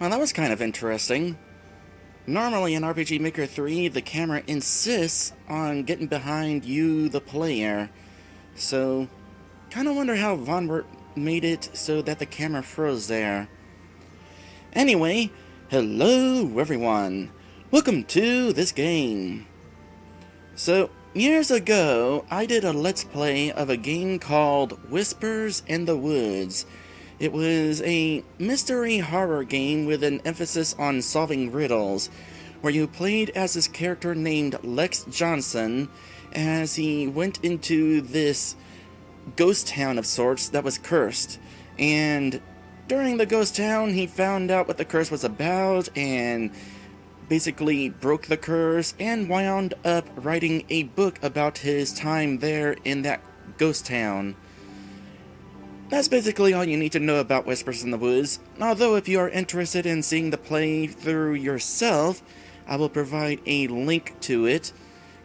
Well, that was kind of interesting. Normally in RPG Maker 3, the camera insists on getting behind you, the player. So, kind of wonder how Von made it so that the camera froze there. Anyway, hello everyone. Welcome to this game. So, years ago, I did a Let's Play of a game called Whispers in the Woods. It was a mystery horror game with an emphasis on solving riddles, where you played as this character named Lex Johnson as he went into this ghost town of sorts that was cursed. And during the ghost town, he found out what the curse was about and basically broke the curse and wound up writing a book about his time there in that ghost town. That's basically all you need to know about Whispers in the Woods, although if you are interested in seeing the playthrough yourself, I will provide a link to it.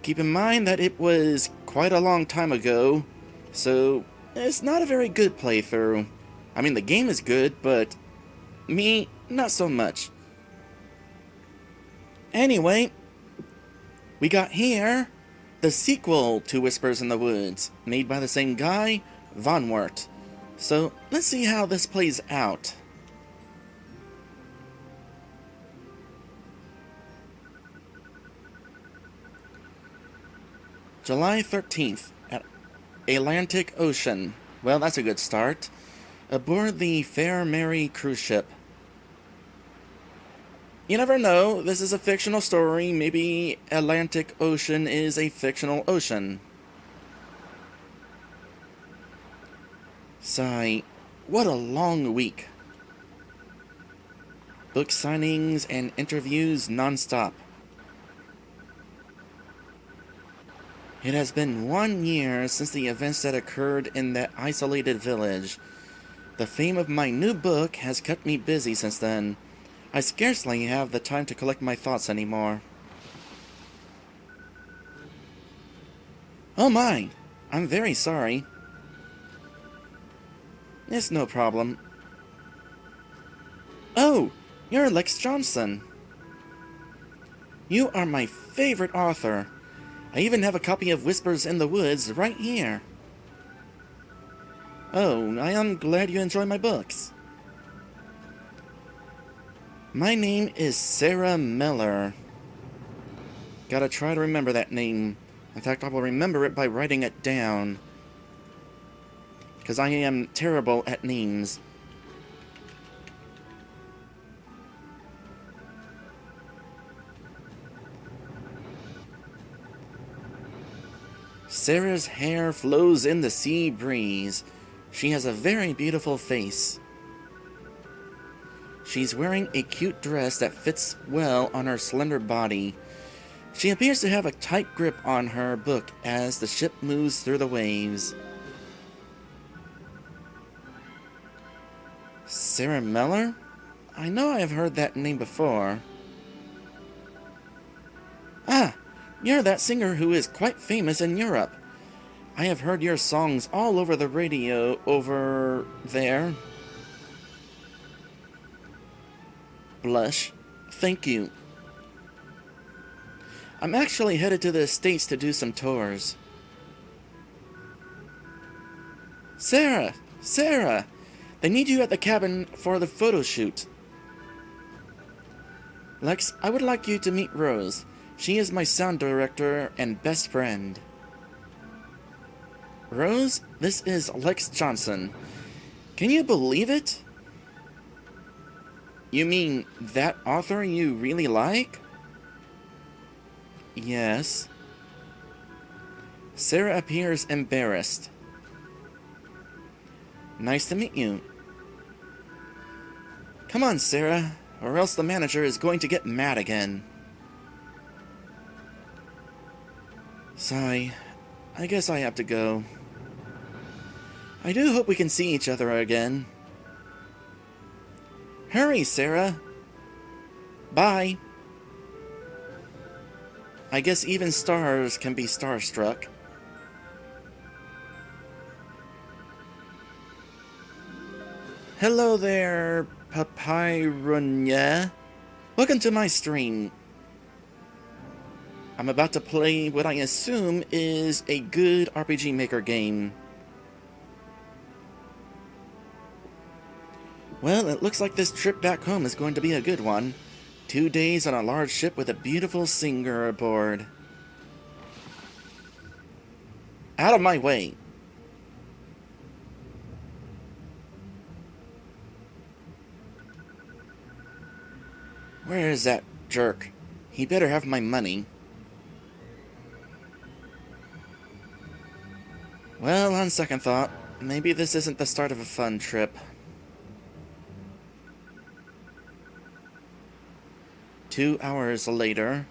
Keep in mind that it was quite a long time ago, so it's not a very good playthrough. I mean, the game is good, but me, not so much. Anyway, we got here the sequel to Whispers in the Woods, made by the same guy, Von. So, let's see how this plays out. July 13th, at Atlantic Ocean. Well, that's a good start. Aboard the Fair Mary cruise ship. You never know, this is a fictional story. Maybe Atlantic Ocean is a fictional ocean. Sigh, what a long week. Book signings and interviews non-stop. It has been 1 year since the events that occurred in that isolated village. The fame of my new book has kept me busy since then. I scarcely have the time to collect my thoughts anymore. Oh my, I'm very sorry. It's no problem. Oh, you're Lex Johnson. You are my favorite author. I even have a copy of Whispers in the Woods right here. Oh, I am glad you enjoy my books. My name is Sarah Miller. Gotta try to remember that name. In fact, I will remember it by writing it down, because I am terrible at names. Sarah's hair flows in the sea breeze. She has a very beautiful face. She's wearing a cute dress that fits well on her slender body. She appears to have a tight grip on her book as the ship moves through the waves. Sarah Miller? I know I have heard that name before. Ah, you're that singer who is quite famous in Europe. I have heard your songs all over the radio over there. Blush. Thank you. I'm actually headed to the States to do some tours. Sarah! Sarah! They need you at the cabin for the photo shoot. Lex, I would like you to meet Rose. She is my sound director and best friend. Rose, this is Lex Johnson. Can you believe it? You mean that author you really like? Yes. Sarah appears embarrassed. Nice to meet you. Come on, Sarah, or else the manager is going to get mad again. Sigh. I guess I have to go. I do hope we can see each other again. Hurry, Sarah. Bye. I guess even stars can be starstruck. Hello there, Papyrunye. Welcome to my stream. I'm about to play what I assume is a good RPG Maker game. Well, it looks like this trip back home is going to be a good one. 2 days on a large ship with a beautiful singer aboard. Out of my way! Where is that jerk? He better have my money. Well, on second thought, maybe this isn't the start of a fun trip. 2 hours later.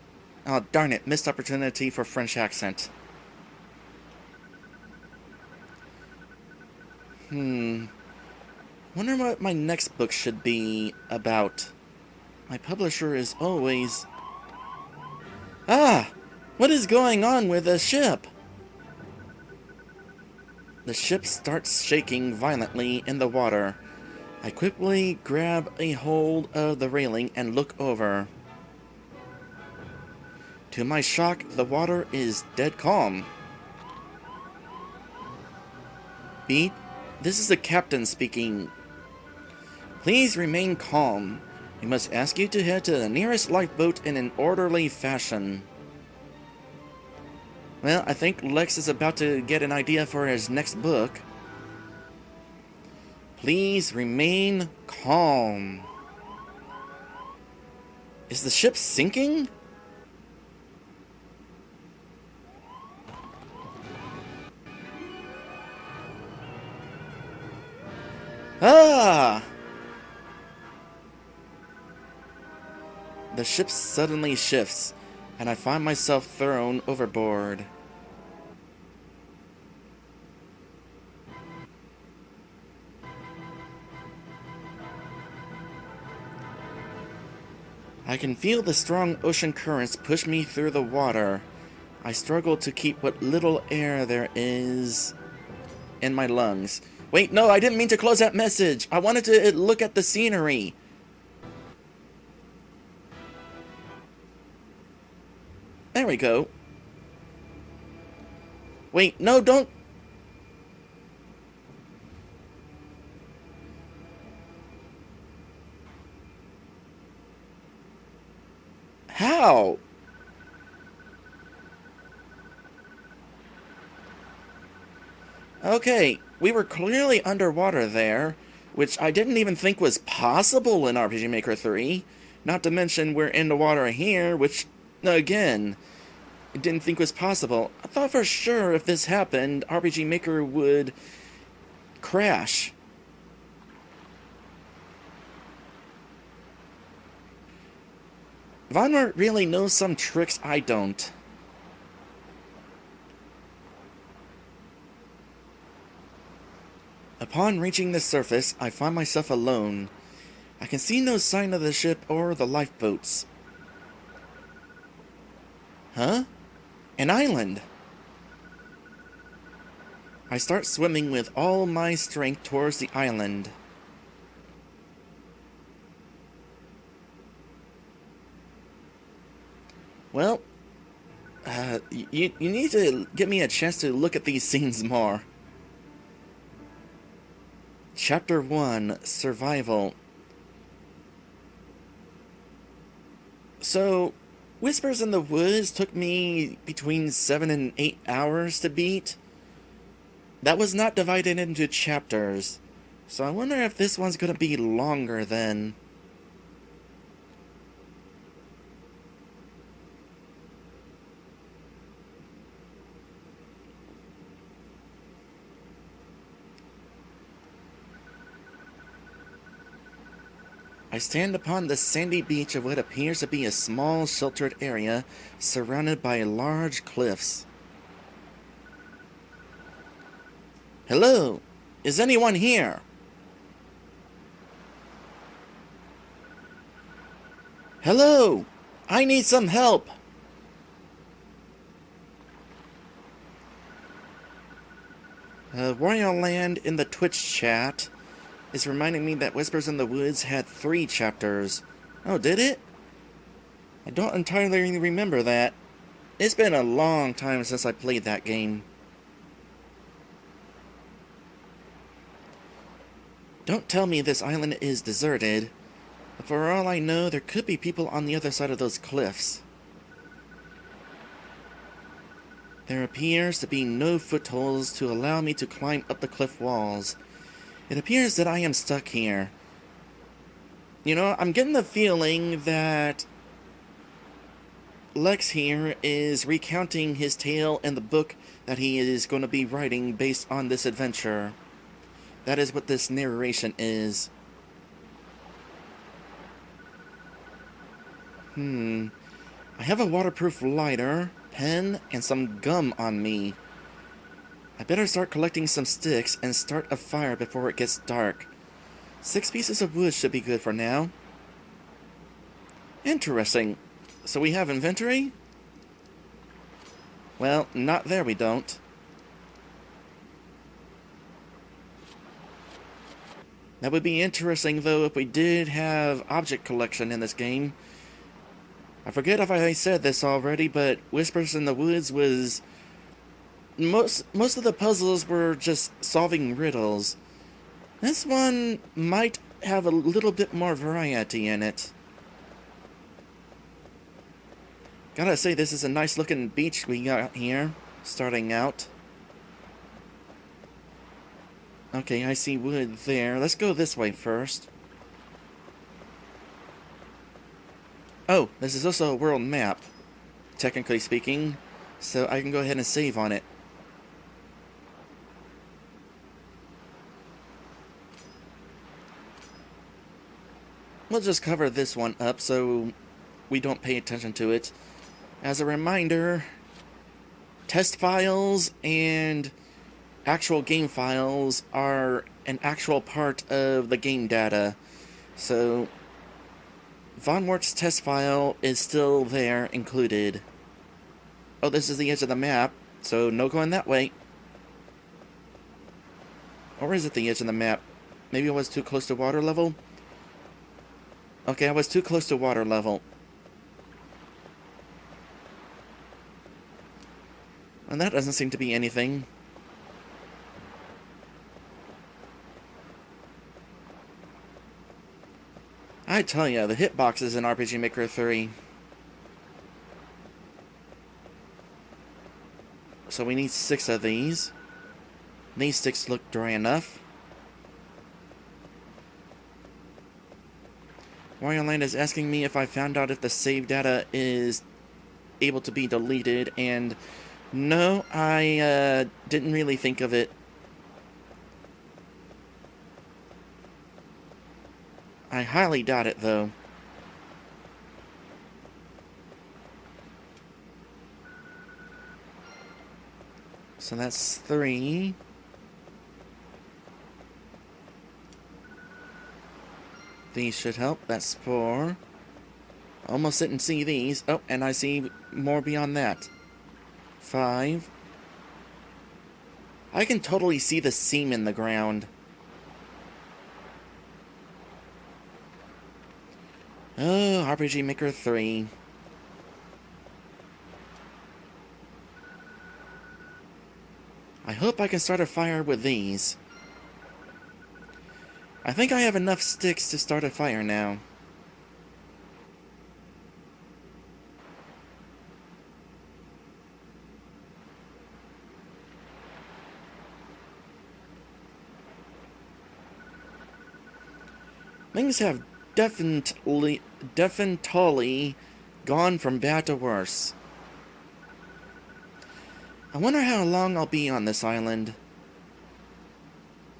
Oh, darn it, missed opportunity for French accent. Wonder what my next book should be about. My publisher is always... Ah! What is going on with the ship? The ship starts shaking violently in the water. I quickly grab a hold of the railing and look over. To my shock, the water is dead calm. Beat, this is the captain speaking. Please remain calm. We must ask you to head to the nearest lifeboat in an orderly fashion. Well, I think Lex is about to get an idea for his next book. Please remain calm. Is the ship sinking? Ah! The ship suddenly shifts, and I find myself thrown overboard. I can feel the strong ocean currents push me through the water. I struggle to keep what little air there is in my lungs. Wait, no, I didn't mean to close that message. I wanted to look at the scenery. There we go. Wait, no, don't. How? Okay, we were clearly underwater there, which I didn't even think was possible in RPG Maker 3. Not to mention we're in the water here, which, again, I didn't think was possible. I thought for sure if this happened, RPG Maker would crash. Vonwart really knows some tricks I don't. Upon reaching the surface, I find myself alone. I can see no sign of the ship or the lifeboats. Huh? An island! I start swimming with all my strength towards the island. Well, you need to give me a chance to look at these scenes more. Chapter 1, Survival. So, Whispers in the Woods took me between 7 and 8 hours to beat. That was not divided into chapters, so I wonder if this one's gonna be longer then. I stand upon the sandy beach of what appears to be a small sheltered area surrounded by large cliffs. Hello? Is anyone here? Hello? I need some help. Royal Land in the Twitch chat is reminding me that Whispers in the Woods had 3 chapters. Oh, did it? I don't entirely remember that. It's been a long time since I played that game. Don't tell me this island is deserted. For all I know, there could be people on the other side of those cliffs. There appears to be no footholds to allow me to climb up the cliff walls. It appears that I am stuck here. You know, I'm getting the feeling that Lex here is recounting his tale in the book that he is going to be writing based on this adventure. That is what this narration is. I have a waterproof lighter, pen, and some gum on me. I better start collecting some sticks and start a fire before it gets dark. 6 pieces of wood should be good for now. Interesting. So we have inventory? Well, not there we don't. That would be interesting, though, if we did have object collection in this game. I forget if I said this already, but Whispers in the Woods was... Most of the puzzles were just solving riddles. This one might have a little bit more variety in it. Gotta say, this is a nice looking beach we got here, starting out. Okay, I see wood there. Let's go this way first. Oh, this is also a world map, technically speaking, so I can go ahead and save on it. We'll just cover this one up so we don't pay attention to it. As a reminder, test files and actual game files are an actual part of the game data. So Von Wert's test file is still there, included. Oh, this is the edge of the map, so no going that way. Or is it the edge of the map? Maybe I was too close to water level? Okay, I was too close to water level. And that doesn't seem to be anything. I tell ya, the hitboxes in RPG Maker 3. So we need 6 of these. These sticks look dry enough. Warriorland is asking me if I found out if the save data is able to be deleted, and no, I didn't really think of it. I highly doubt it, though. So that's 3. These should help. That's 4. Almost didn't see these. Oh, and I see more beyond that. 5. I can totally see the seam in the ground. Oh, RPG Maker 3. I hope I can start a fire with these. I think I have enough sticks to start a fire now. Things have definitely gone from bad to worse. I wonder how long I'll be on this island.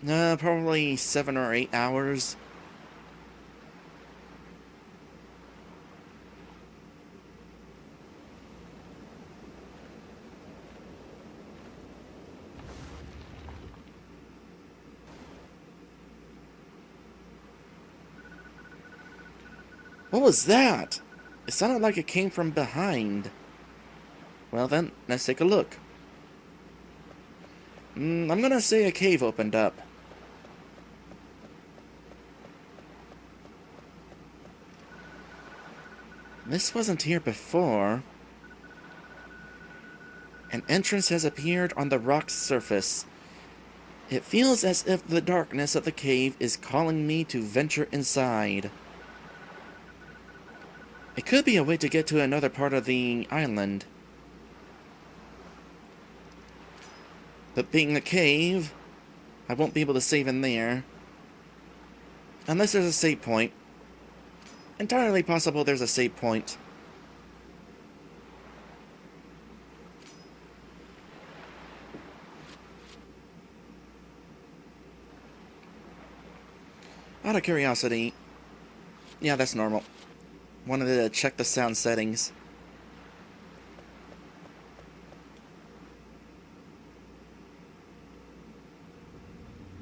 Probably 7 or 8 hours. What was that? It sounded like it came from behind. Well then, let's take a look. I'm gonna say a cave opened up. This wasn't here before. An entrance has appeared on the rock's surface. It feels as if the darkness of the cave is calling me to venture inside. It could be a way to get to another part of the island. But being a cave, I won't be able to save in there. Unless there's a save point. Entirely possible there's a save point. Out of curiosity, yeah, that's normal. Wanted to check the sound settings.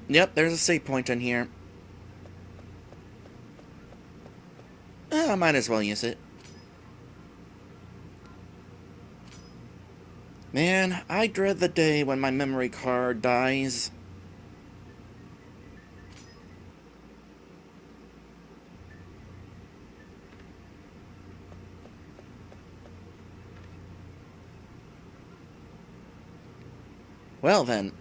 Yep, there's a save point in here. I might as well use it. Man, I dread the day when my memory card dies. Well then.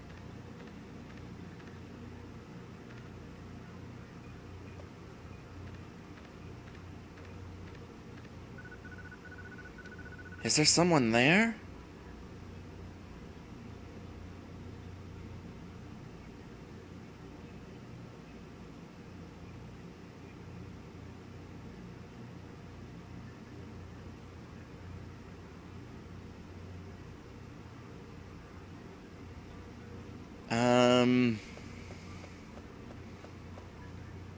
Is there someone there?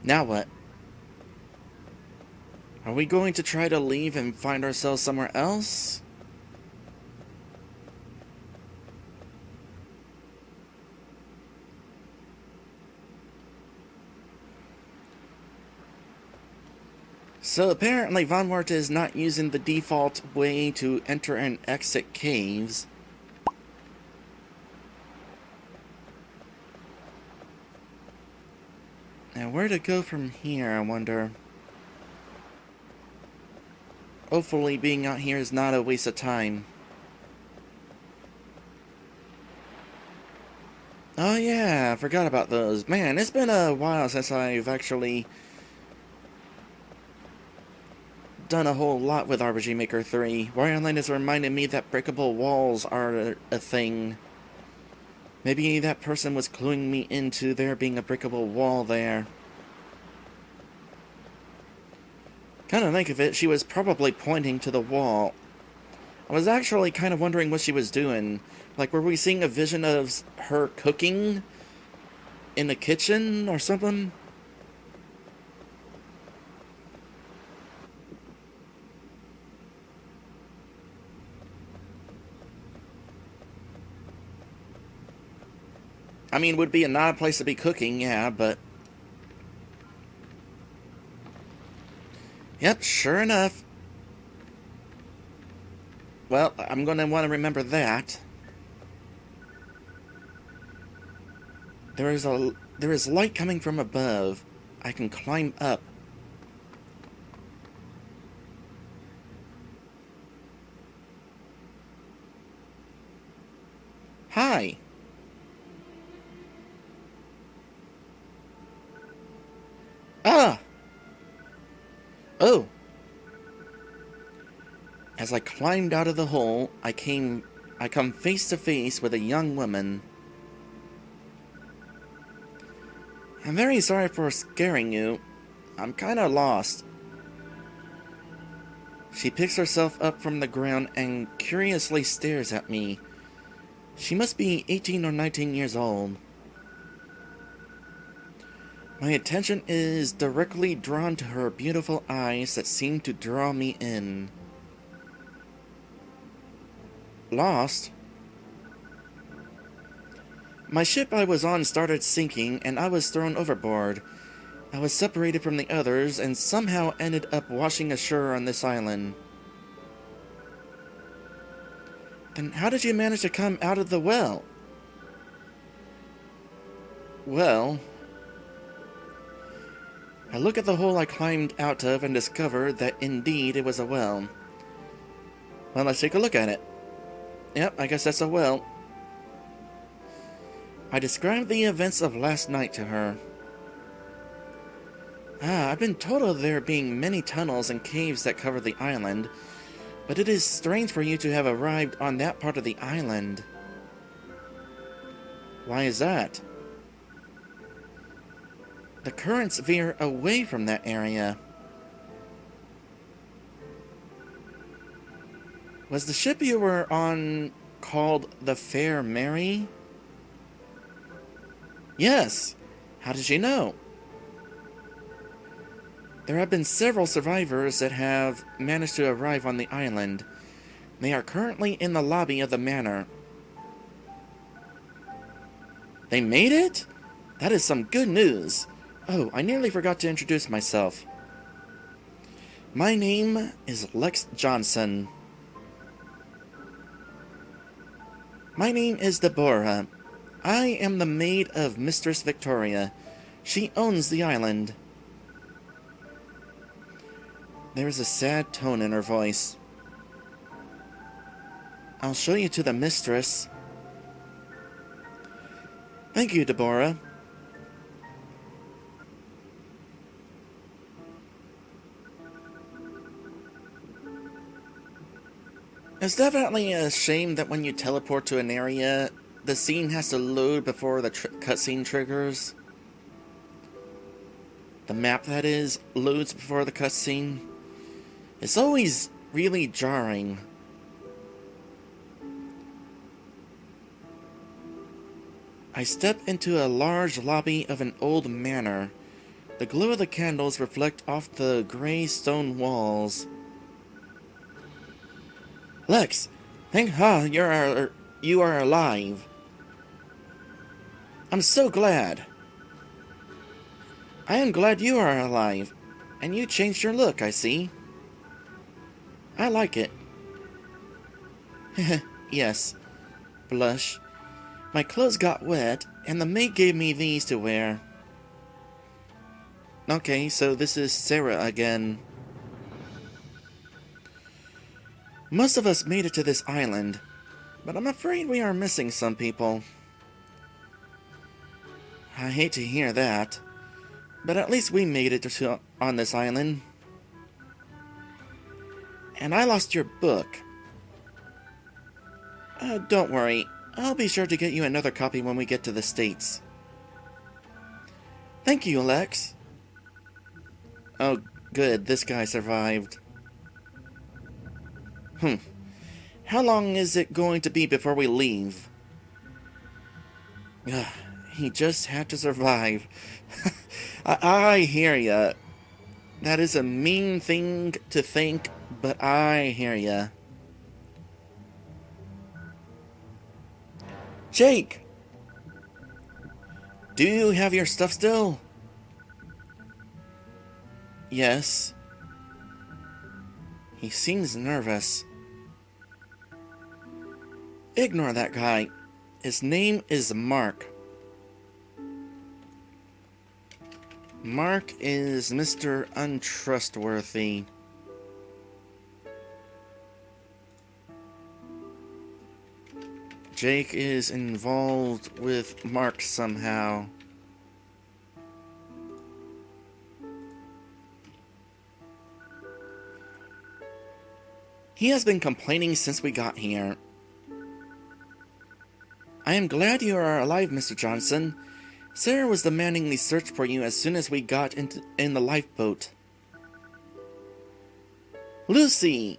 Now what? Are we going to try to leave and find ourselves somewhere else? So apparently Von Wart is not using the default way to enter and exit caves. Now where to go from here, I wonder. Hopefully being out here is not a waste of time. Oh yeah, I forgot about those. Man, it's been a while since I've actually done a whole lot with RPG Maker 3. Wireline has reminded me that breakable walls are a thing. Maybe that person was cluing me into there being a breakable wall there. Kind of think of it, she was probably pointing to the wall. I was actually kind of wondering what she was doing. Like, were we seeing a vision of her cooking in the kitchen or something? I mean, would be a not a place to be cooking, yeah, but... Yep, sure enough. Well, I'm going to want to remember that. There is light coming from above. I can climb up. Hi. Ah! Oh! As I climbed out of the hole, I come face to face with a young woman. I'm very sorry for scaring you. I'm kinda lost. She picks herself up from the ground and curiously stares at me. She must be 18 or 19 years old. My attention is directly drawn to her beautiful eyes that seem to draw me in. Lost? My ship I was on started sinking and I was thrown overboard. I was separated from the others and somehow ended up washing ashore on this island. Then how did you manage to come out of the well? Well... I look at the hole I climbed out of and discover that indeed it was a well. Well, let's take a look at it. Yep, I guess that's a well. I described the events of last night to her. I've been told of there being many tunnels and caves that cover the island, but it is strange for you to have arrived on that part of the island. Why is that? The currents veer away from that area. Was the ship you were on called the Fair Mary? Yes. How did you know? There have been several survivors that have managed to arrive on the island. They are currently in the lobby of the manor. They made it? That is some good news. Oh, I nearly forgot to introduce myself. My name is Lex Johnson. My name is Deborah. I am the maid of Mistress Victoria. She owns the island. There is a sad tone in her voice. I'll show you to the mistress. Thank you, Deborah. It's definitely a shame that when you teleport to an area, the scene has to load before the cutscene triggers. The map, that is, loads before the cutscene. It's always really jarring. I step into a large lobby of an old manor. The glow of the candles reflect off the gray stone walls. Lex, thank God you are alive. I'm so glad. I am glad you are alive, and you changed your look, I see. I like it. Yes. Blush. My clothes got wet, and the maid gave me these to wear. Okay, so this is Sarah again. Most of us made it to this island, but I'm afraid we are missing some people. I hate to hear that, but at least we made it on this island. And I lost your book. Don't worry, I'll be sure to get you another copy when we get to the States. Thank you, Lex. Oh, good, this guy survived. How long is it going to be before we leave? He just had to survive. I hear ya. That is a mean thing to think, but I hear ya. Jake! Do you have your stuff still? Yes. He seems nervous. Ignore that guy. His name is Mark. Mark is Mr. Untrustworthy. Jake is involved with Mark somehow. He has been complaining since we got here. I am glad you are alive, Mr. Johnson. Sarah was demanding the search for you as soon as we got in the lifeboat. Lucy!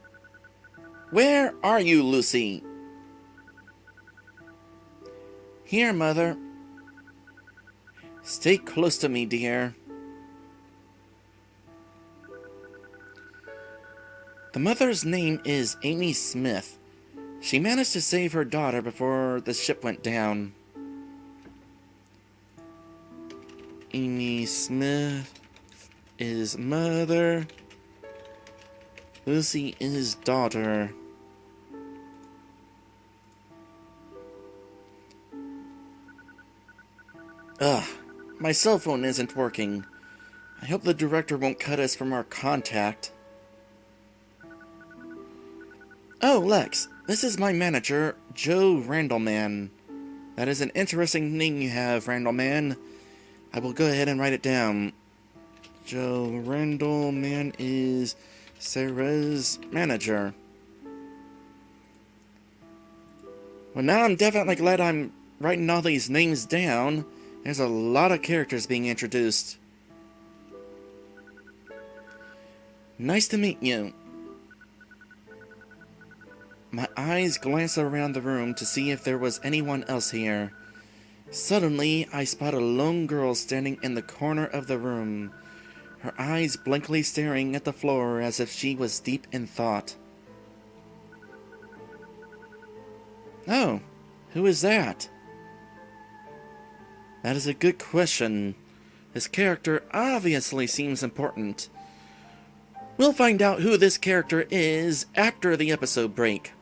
Where are you, Lucy? Here, Mother. Stay close to me, dear. The mother's name is Amy Smith. She managed to save her daughter before the ship went down. Amy Smith is mother. Lucy is daughter. Ugh, my cell phone isn't working. I hope the director won't cut us from our contact. Oh, Lex, this is my manager, Joe Randleman. That is an interesting name you have, Randleman. I will go ahead and write it down. Joe Randleman is Sarah's manager. Well, now I'm definitely glad I'm writing all these names down. There's a lot of characters being introduced. Nice to meet you. My eyes glance around the room to see if there was anyone else here. Suddenly, I spot a lone girl standing in the corner of the room, her eyes blankly staring at the floor as if she was deep in thought. Oh, who is that? That is a good question. This character obviously seems important. We'll find out who this character is after the episode break.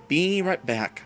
Be right back.